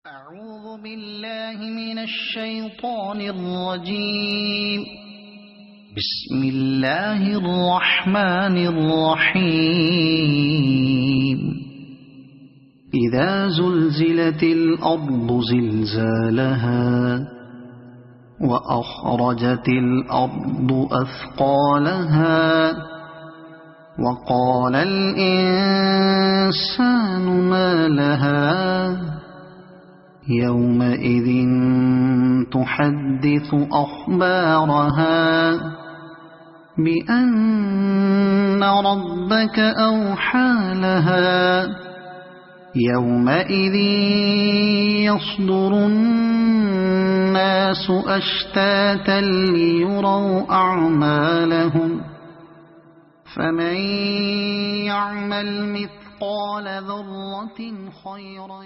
أعوذ بالله من الشيطان الرجيم. بسم الله الرحمن الرحيم. إذا زلزلت الأرض زلزالها وأخرجت الأرض أثقالها وقال الإنسان ما لها يومئذ تحدث أخبارها بأن ربك أوحى لها يومئذ يصدر الناس أشتاتا ليروا أعمالهم فمن يعمل مثقال ذرة خيرا